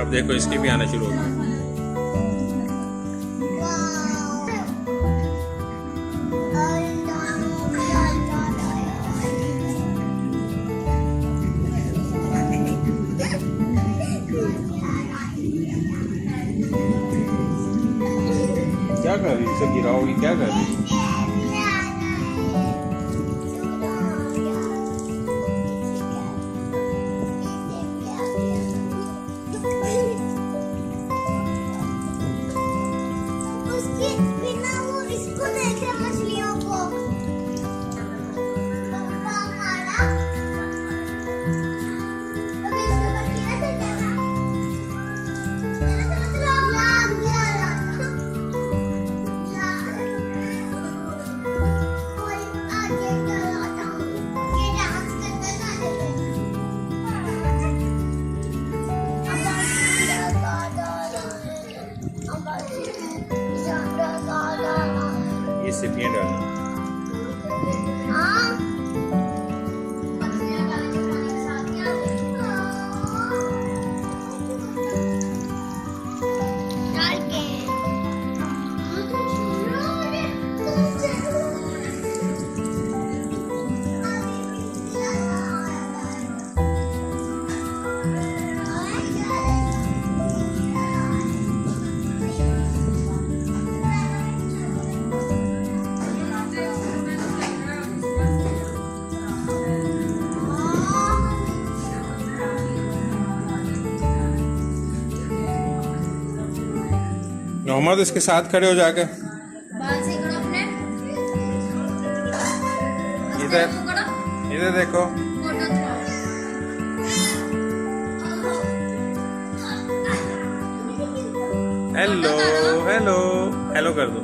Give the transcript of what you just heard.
अब देखो इसकी भी आना शुरू हो गई। क्या कर रही है? इसे गिराओगी? क्या कर रही है? बिना वो इसको देखे मछलियों को ये सिपियां डालना। मोहम्मद इसके साथ खड़े हो जाके। इधर इधर देखो। हेलो हेलो हेलो कर दो।